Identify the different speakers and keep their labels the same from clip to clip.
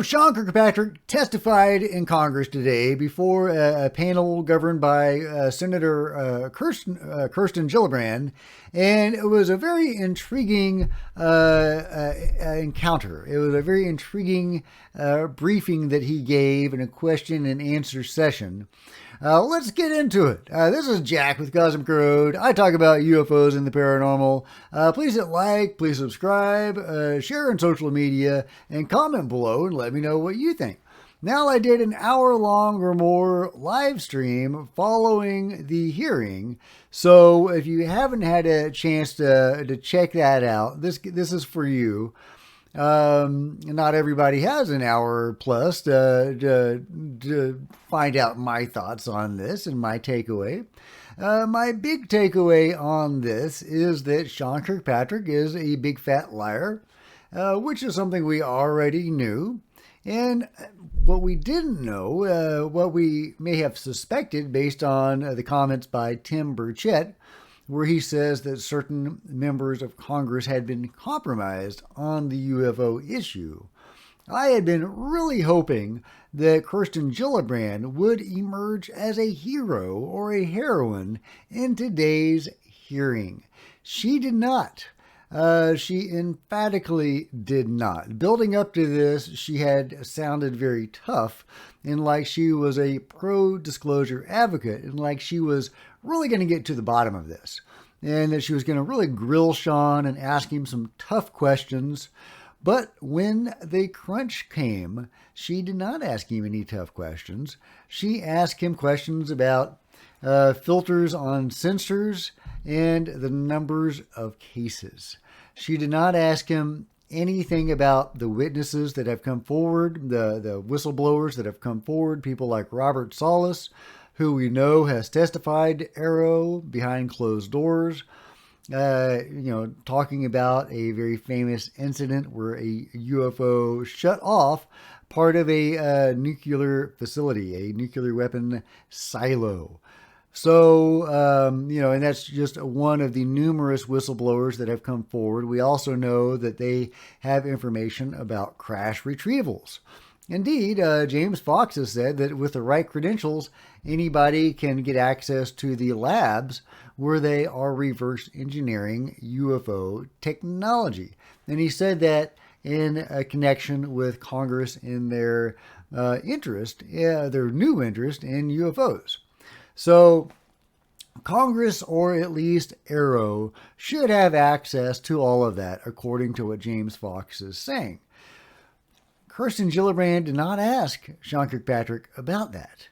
Speaker 1: Sean Kirkpatrick testified in Congress today before a panel governed by Senator Kirsten Gillibrand, and it was a very intriguing encounter. It was a very intriguing briefing that he gave in a question and answer session. Let's get into it. This is Jack with Cosmic Road. I talk about UFOs and the paranormal. Please hit like, please subscribe, share on social media, and comment below and let me know what you think. Now, I did an hour-long or more live stream following the hearing, so if you haven't had a chance to check that out, this is for you. Not everybody has an hour plus to find out my thoughts on this and my takeaway. My big takeaway on this is that Sean Kirkpatrick is a big fat liar, which is something we already knew. And what we didn't know, what we may have suspected based on the comments by Tim Burchett, where he says that certain members of Congress had been compromised on the UFO issue. I had been really hoping that Kirsten Gillibrand would emerge as a hero or a heroine in today's hearing. She did not. She emphatically did not. Building up to this, she had sounded very tough and like she was a pro-disclosure advocate and like she was really going to get to the bottom of this and that she was going to really grill Sean and ask him some tough questions. But when the crunch came, she did not ask him any tough questions. She asked him questions about filters on sensors and the numbers of cases. She did not ask him anything about the witnesses that have come forward, the whistleblowers that have come forward, people like Robert Salas, who we know has testified to Arrow behind closed doors, talking about a very famous incident where a UFO shut off part of a nuclear facility, a nuclear weapon silo. So, and that's just one of the numerous whistleblowers that have come forward. We also know that they have information about crash retrievals. Indeed, James Fox has said that with the right credentials, anybody can get access to the labs where they are reverse engineering UFO technology. And he said that in a connection with Congress in their their new interest in UFOs. So Congress, or at least Arrow, should have access to all of that, according to what James Fox is saying. Kirsten Gillibrand did not ask Sean Kirkpatrick about that,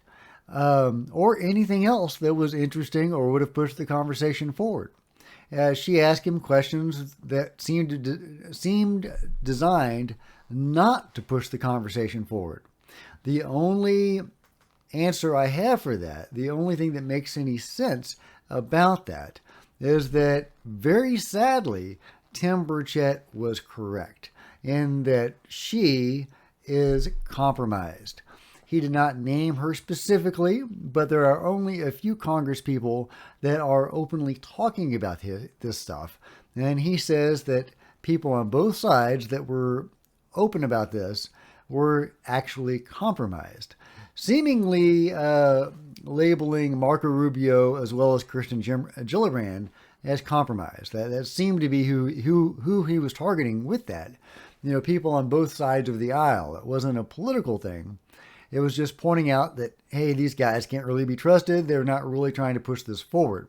Speaker 1: or anything else that was interesting or would have pushed the conversation forward. She asked him questions that seemed designed not to push the conversation forward. The only answer I have for that, the only thing that makes any sense about that, is that very sadly, Tim Burchett was correct in that she is compromised. He did not name her specifically, but there are only a few Congress people that are openly talking about this stuff. And he says that people on both sides that were open about this were actually compromised, seemingly labeling Marco Rubio as well as Kirsten Gillibrand as compromised. That seemed to be who he was targeting with that. People on both sides of the aisle. It wasn't a political thing. It was just pointing out that, hey, these guys can't really be trusted. They're not really trying to push this forward.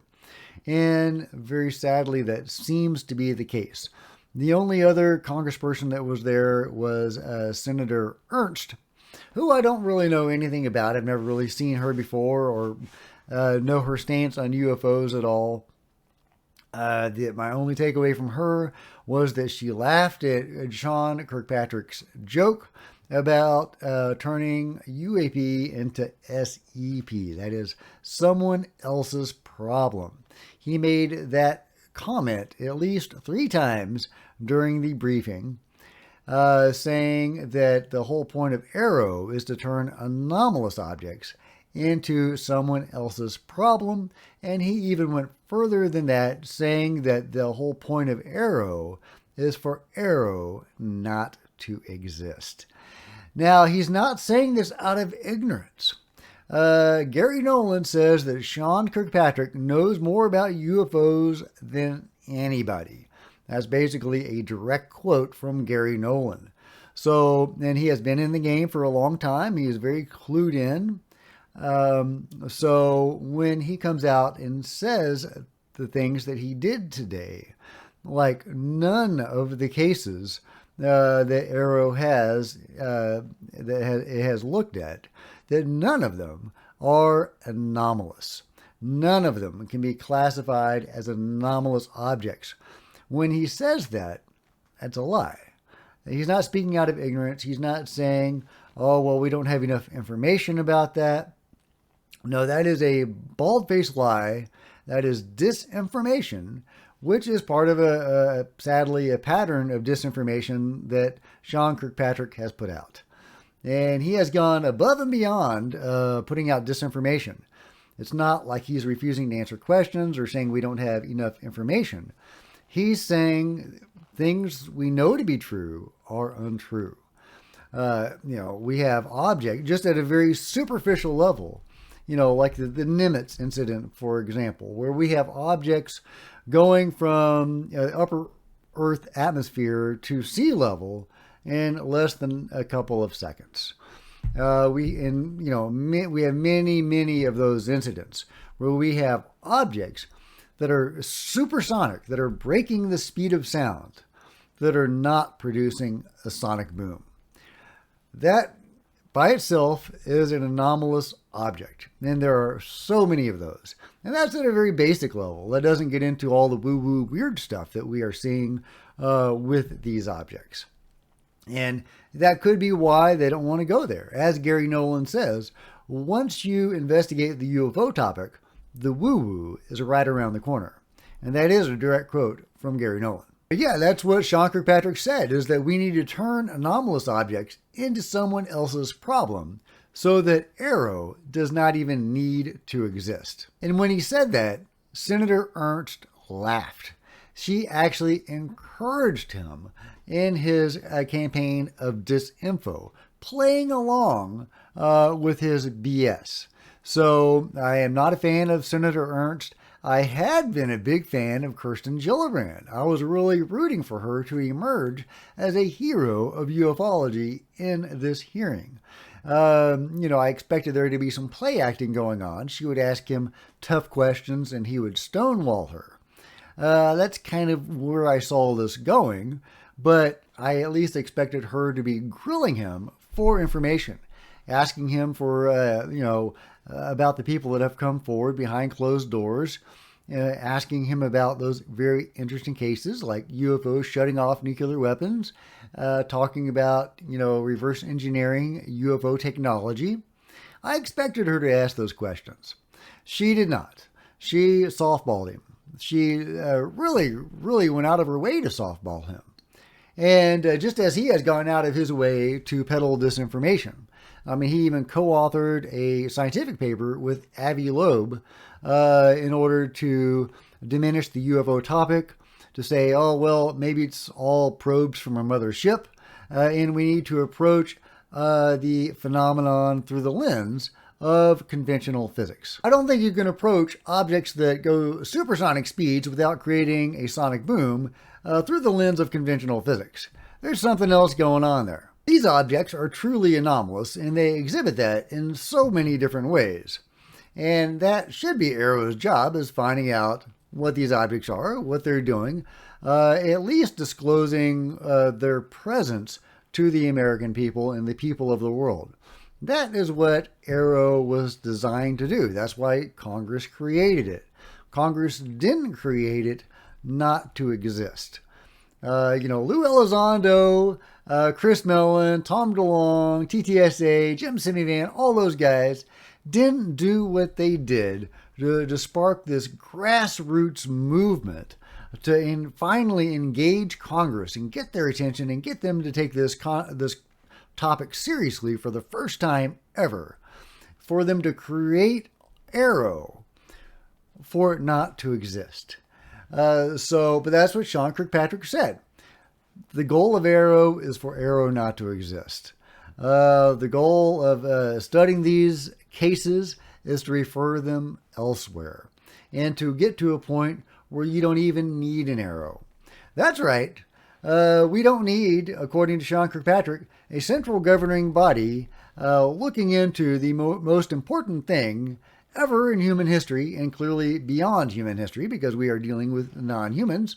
Speaker 1: And very sadly, that seems to be the case. The only other congressperson that was there was Senator Ernst, who I don't really know anything about. I've never really seen her before or know her stance on UFOs at all. My only takeaway from her was that she laughed at Sean Kirkpatrick's joke about turning UAP into SEP. That is someone else's problem. He made that comment at least 3 times during the briefing, saying that the whole point of Arrow is to turn anomalous objects into someone else's problem. And he even went further than that, saying that the whole point of Arrow is for Arrow not to exist. Now, he's not saying this out of ignorance. Gary Nolan says that Sean Kirkpatrick knows more about UFOs than anybody. That's basically a direct quote from Gary Nolan. So, and he has been in the game for a long time. He is very clued in. So when he comes out and says the things that he did today, like none of the cases that Arrow has it has looked at, that none of them are anomalous. None of them can be classified as anomalous objects. When he says that, that's a lie. He's not speaking out of ignorance. He's not saying, oh, well, we don't have enough information about that. No, that is a bald-faced lie. That is disinformation, which is part of sadly, a pattern of disinformation that Sean Kirkpatrick has put out. And he has gone above and beyond putting out disinformation. It's not like he's refusing to answer questions or saying we don't have enough information. He's saying things we know to be true are untrue. We have objects just at a very superficial level, like the Nimitz incident, for example, where we have objects going from upper Earth atmosphere to sea level in less than a couple of seconds. We have many of those incidents where we have objects that are supersonic, that are breaking the speed of sound, that are not producing a sonic boom. That by itself is an anomalous object, and there are so many of those. And that's at a very basic level. That doesn't get into all the woo-woo weird stuff that we are seeing with these objects. And that could be why they don't want to go there. As Gary Nolan says, once you investigate the UFO topic, the woo-woo is right around the corner. And that is a direct quote from Gary Nolan. But yeah, that's what Sean Kirkpatrick said, is that we need to turn anomalous objects into someone else's problem so that Arrow does not even need to exist. And when he said that, Senator Ernst laughed. She actually encouraged him in his campaign of disinfo, playing along with his BS. So I am not a fan of Senator Ernst. I had been a big fan of Kirsten Gillibrand. I was really rooting for her to emerge as a hero of ufology in this hearing. I expected there to be some play acting going on. She would ask him tough questions and he would stonewall her. That's kind of where I saw this going, but I at least expected her to be grilling him for information, asking him for, about the people that have come forward behind closed doors, asking him about those very interesting cases like UFOs shutting off nuclear weapons, talking about, reverse engineering UFO technology. I expected her to ask those questions. She did not. She softballed him. She really went out of her way to softball him. And just as he has gone out of his way to peddle disinformation. I mean, he even co-authored a scientific paper with Avi Loeb in order to diminish the UFO topic, to say, oh, well, maybe it's all probes from our mother ship, and we need to approach the phenomenon through the lens of conventional physics. I don't think you can approach objects that go supersonic speeds without creating a sonic boom through the lens of conventional physics. There's something else going on there. These objects are truly anomalous, and they exhibit that in so many different ways. And that should be Arrow's job, is finding out what these objects are, what they're doing, at least disclosing their presence to the American people and the people of the world. That is what Arrow was designed to do. That's why Congress created it. Congress didn't create it not to exist. Lou Elizondo, Chris Mellon, Tom DeLonge, TTSA, Jim Semivan, all those guys didn't do what they did to spark this grassroots movement to finally engage Congress and get their attention and get them to take this topic seriously for the first time ever. For them to create Arrow, for it not to exist. But that's what Sean Kirkpatrick said. The goal of Arrow is for Arrow not to exist. The goal of studying these cases is to refer them elsewhere and to get to a point where you don't even need an arrow. That's right. We don't need, according to Sean Kirkpatrick, a central governing body looking into the most important thing ever in human history, and clearly beyond human history because we are dealing with non-humans.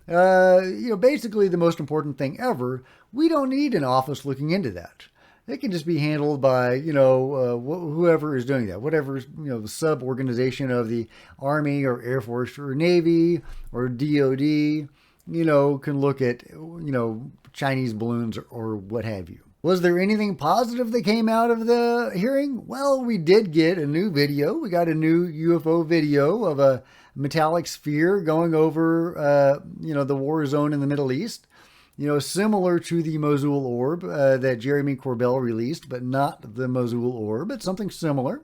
Speaker 1: Basically the most important thing ever. We don't need an office looking into that. It can just be handled by, whoever is doing that, whatever, the sub-organization of the Army or Air Force or Navy or DOD, can look at, Chinese balloons or what have you. Was there anything positive that came out of the hearing? Well, we did get a new video. We got a new UFO video of a metallic sphere going over, the war zone in the Middle East. Similar to the Mosul orb that Jeremy Corbell released, but not the Mosul orb, but something similar.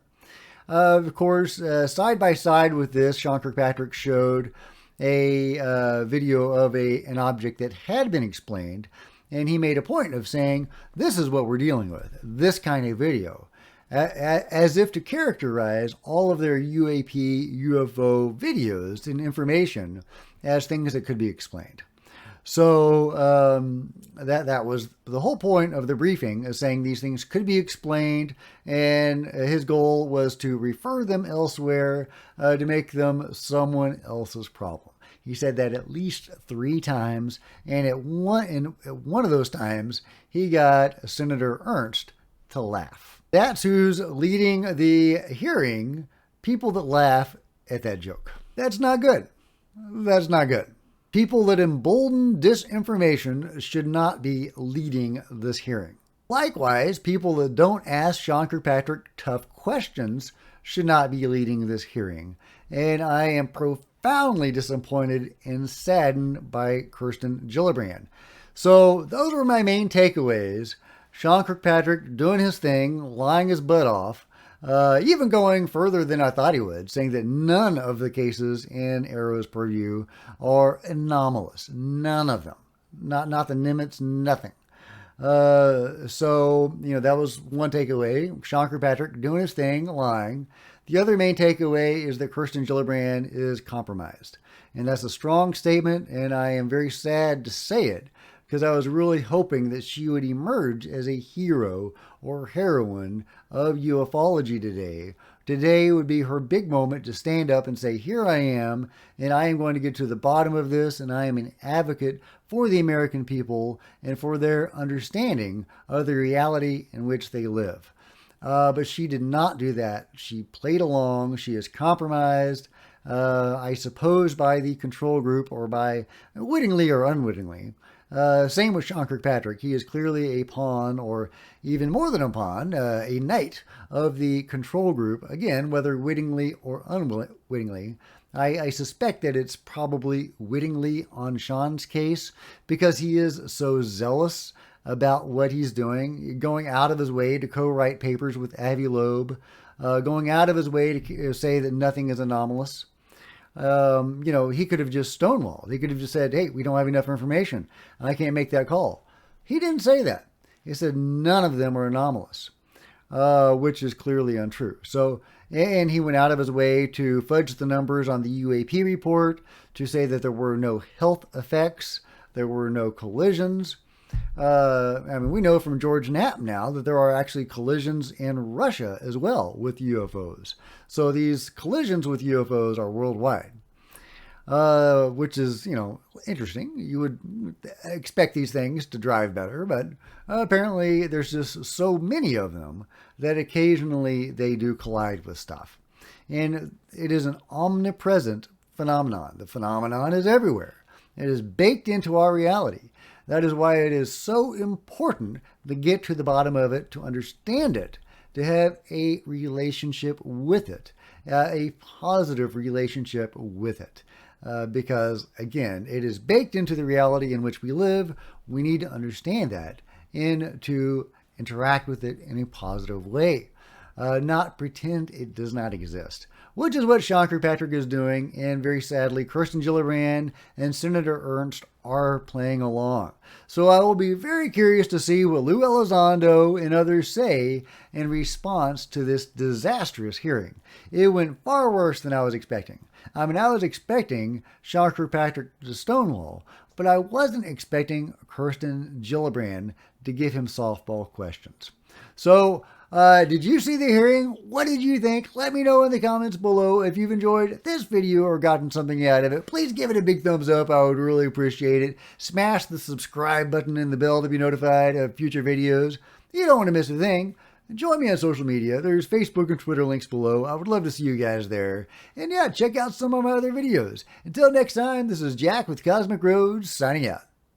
Speaker 1: Of course, side by side with this, Sean Kirkpatrick showed a video of an object that had been explained, and he made a point of saying, this is what we're dealing with, this kind of video, as if to characterize all of their UAP, UFO videos and information as things that could be explained. So that was the whole point of the briefing, is saying these things could be explained, and his goal was to refer them elsewhere to make them someone else's problem. He said that at least 3 times, and at one of those times, he got Senator Ernst to laugh. That's who's leading the hearing, people that laugh at that joke. That's not good. That's not good. People that embolden disinformation should not be leading this hearing. Likewise, people that don't ask Sean Kirkpatrick tough questions should not be leading this hearing. And I am profoundly disappointed and saddened by Kirsten Gillibrand. So those were my main takeaways. Sean Kirkpatrick doing his thing, lying his butt off, even going further than I thought he would, saying that none of the cases in Arrow's purview are anomalous. None of them. Not the Nimitz, nothing. So that was one takeaway. Sean Kirkpatrick doing his thing, lying. The other main takeaway is that Kirsten Gillibrand is compromised. And that's a strong statement, and I am very sad to say it, because I was really hoping that she would emerge as a hero or heroine of ufology today. Today would be her big moment to stand up and say, here I am, and I am going to get to the bottom of this, and I am an advocate for the American people and for their understanding of the reality in which they live. But she did not do that. She played along. She is compromised, I suppose, by the control group, or by wittingly or unwittingly. Same with Sean Kirkpatrick. He is clearly a pawn, or even more than a pawn, a knight of the control group. Again, whether wittingly or unwittingly. I suspect that it's probably wittingly on Sean's case, because he is so zealous about what he's doing, going out of his way to co-write papers with Avi Loeb, going out of his way to say that nothing is anomalous. He could have just stonewalled. He could have just said, hey, we don't have enough information, and I can't make that call. He didn't say that. He said none of them are anomalous, which is clearly untrue. So, and he went out of his way to fudge the numbers on the UAP report, to say that there were no health effects, there were no collisions. We know from George Knapp now that there are actually collisions in Russia as well with UFOs. So these collisions with UFOs are worldwide, which is, interesting. You would expect these things to drive better, but apparently there's just so many of them that occasionally they do collide with stuff. And it is an omnipresent phenomenon. The phenomenon is everywhere. It is baked into our reality. That is why it is so important to get to the bottom of it, to understand it, to have a relationship with it, a positive relationship with it. Because, again, it is baked into the reality in which we live. We need to understand that and to interact with it in a positive way. not pretend it does not exist, which is what Sean Kirkpatrick is doing, and very sadly, Kirsten Gillibrand and Senator Ernst are playing along. So I will be very curious to see what Lou Elizondo and others say in response to this disastrous hearing. It went far worse than I was expecting. I mean, I was expecting Sean Kirkpatrick to stonewall, but I wasn't expecting Kirsten Gillibrand to give him softball questions. So, did you see the hearing? What did you think? Let me know in the comments below. If you've enjoyed this video or gotten something out of it, please give it a big thumbs up. I would really appreciate it. Smash the subscribe button and the bell to be notified of future videos. You don't want to miss a thing. Join me on social media. There's Facebook and Twitter links below. I would love to see you guys there. And yeah, check out some of my other videos. Until next time, this is Jack with Cosmic Roads signing out.